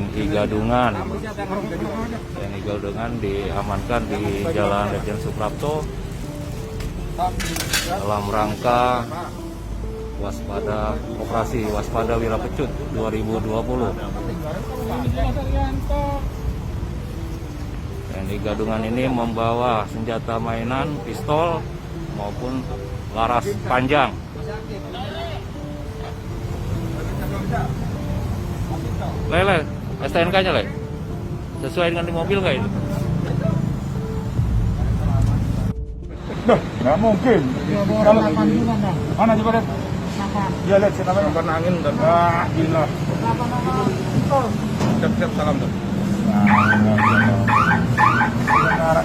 TNI Gadungan. TNI Gadungan diamankan di Jalan Ledjen Suprapto dalam rangka operasi waspada Wilapecut 2020. TNI Gadungan ini membawa senjata mainan, pistol maupun laras panjang. Lele, STNK-nya Le, sesuai dengan di mobil nggak ini? Nggak mungkin. Kalau mana coba lihat? Ya lihat sih namanya karena angin dan gila. Siap salam tuh.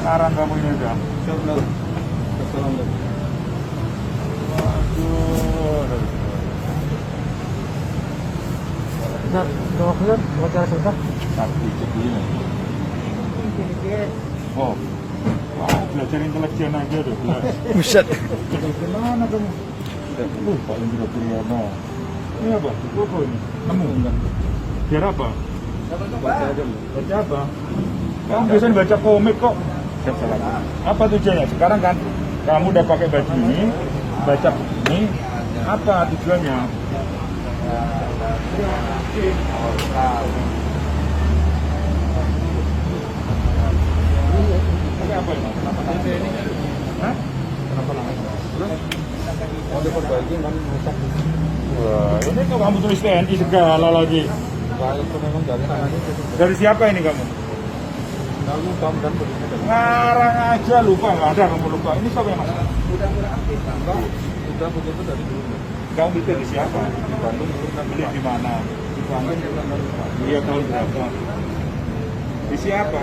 Ngarang kamu ini udah. Siap salam tuh. Waduh. Kalau keluar, wajar sebentar. Tapi cek dulu. Oh. Wah, belajar intelijen aja deh. Buset. Gimana kamu? Paling tidak Priyono. Ini apa? Apa ini? Nemu? Biar apa? Baca aja. Baca apa? Kamu biasanya baca komik kok. Siap salah. Apa tujuannya? Sekarang kan kamu udah pakai baju ini, baca ini, apa tujuannya? Apa ini? Hah? Kenapa nangis? Mau diperbaiki kan rusak. Wah, ini kok kamu tulis TNI segala lagi. Itu memang dari siapa ini kamu? Kamu dan ngarang aja, lupa nggak ada kamu lupa. Ini siapa yang masak? Udah begitu dari dulu. Kamu beli dari siapa? Di Bandung. Beli di mana? Di Bandung. Iya, tahun berapa? Di siapa?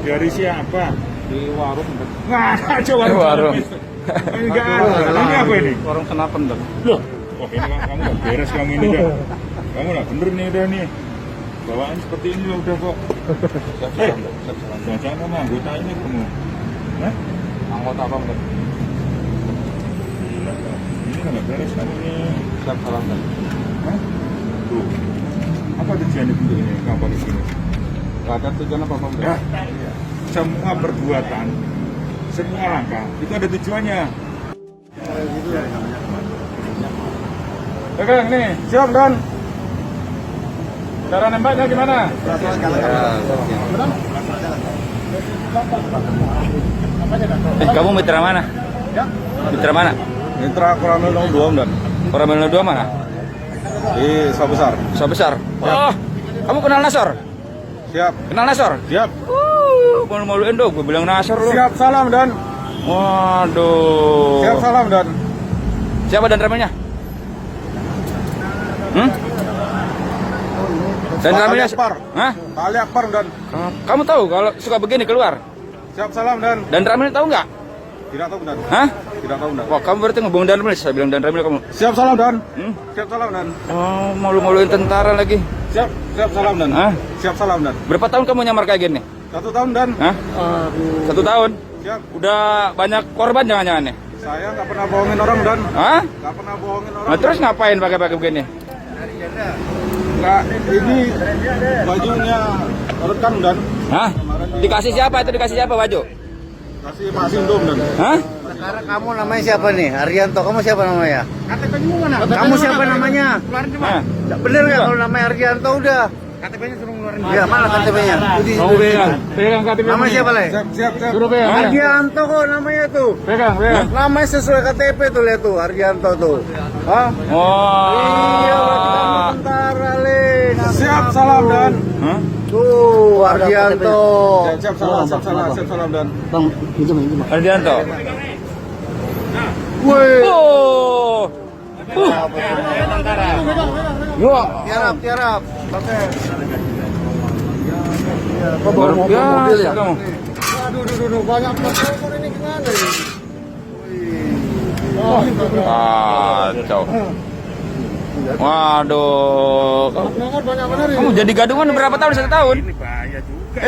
Dari siapa? Di warung. Nggak aja warung. Enggak ada. Ini apa ini? Warung Senapan dong. Loh, oh ini kamu nggak beres kamu ini kan? Kamu nggak bener nih udah nih. Bawaan seperti ini loh udah kok. Jangan kamu anggota ini kamu. Hah? Anggota apa enggak? Ini nggak beres kamu ini. Siap salam kan? Hah? Tuh. Apa tujuannya untuk ini? Kamu pakai sini? Nggak ada tujuan apa-apa enggak? Semua perbuatan, semua langkah itu ada tujuannya. Oke, nih, siap Don. Cara nembaknya gimana? Kamu mitra mana? Mitra mana? Mitra Koramil 02 Dan. Koramil 02 mana? Di Sawah Besar. Sawah Besar. Oh, kamu kenal Nasor? Siap. Kenal Nasor? Siap. Malu-maluin dong, gue bilang Nasor lu. Siap salam Dan. Waduh. Siap salam Dan. Siapa dan ramenya? Dan ramenya? Akbar. Hah? Ali Akbar Dan. Kamu tahu kalau suka begini keluar? Siap salam Dan. Dan ramenya tahu nggak? Tidak tahu Dan. Hah? Tidak tahu Dan. Wah, kamu berarti ngebohong dan ramil. Saya bilang dan ramil kamu. Siap salam Dan. Siap salam Dan. Oh, malu-maluin tentara lagi. Siap salam Dan. Hah? Siap salam Dan. Berapa tahun kamu nyamar kayak gini? 1 tahun Dan. Hah? 1 tahun? Siap. Udah banyak korban jangan-jangan nih? Saya nggak pernah bohongin orang Dan. Hah? Nggak pernah bohongin orang. Nah, terus ngapain pakai begini? Nggak, ini bajunya rekan Dan. Hah? Dikasih siapa itu? Dikasih siapa baju? Kasih Mas Indom Dan. Hah? Sekarang kamu namanya siapa nih? Aryanto, kamu siapa namanya? KTP-nya mana? Kamu siapa namanya? Keluarin coba. Hah? Bener nggak kalau namanya Aryanto udah? KTP-nya suruh ngeluarin. Iya, mana KTP-nya? Kamu pegang KTP. Namanya siapa, Le? Siap. Suruh pegang. Aryanto kok namanya tuh. Pegang. Namanya sesuai KTP tuh, lihat tuh, Aryanto tuh. Hah? Oh. Iya, berarti kamu tentara, Le. Siap salam Dan. Hah? Tuh, Aryanto. Siap salam Dan. Bang, minjem. Ardianto. Woi. Oh. Yuk. Tiarap. Baru biasa kamu. Aduh, banyak motor ini gimana ini? Kacau. Waduh. Kamu jadi gadungan berapa tahun? 1 tahun? Ini bahaya juga.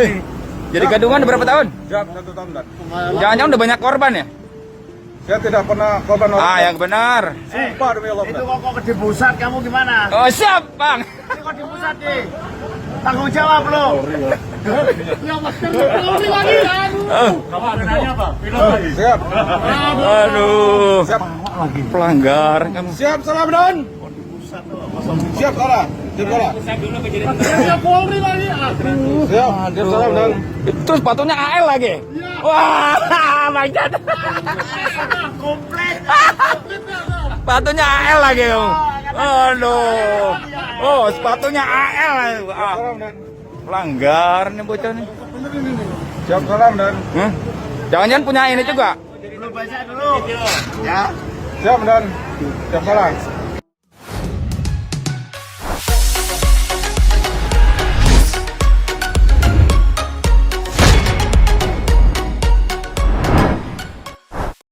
Jadi gadungan berapa tahun? Siap 1 tahun Dan. Jangan-jangan udah banyak korban ya? Saya tidak pernah korban orang. Ah, yang benar. Sumpah demi Allah. Itu kok di pusat kamu gimana? Oh, siap, Bang. Ini kok di pusat nih? Tanggung jawab lo. Kamu ada nanya apa? Pilot lagi. Siap. Aduh, pelanggar kamu. Siap, salam dan. Siap, salah. Siap, salah. Siap, siap, salam dan. Itu sepatunya AL lagi. Wah, manjat. Sepatunya AL lagi kamu. Aduh. Oh, sepatunya AL. Ah, Salam dan. pelanggar nih bocah nih. Siap, salam dan. Jangan-jangan punya ini juga. Belum baca dulu. Ya. Siap dan. Siap, salam.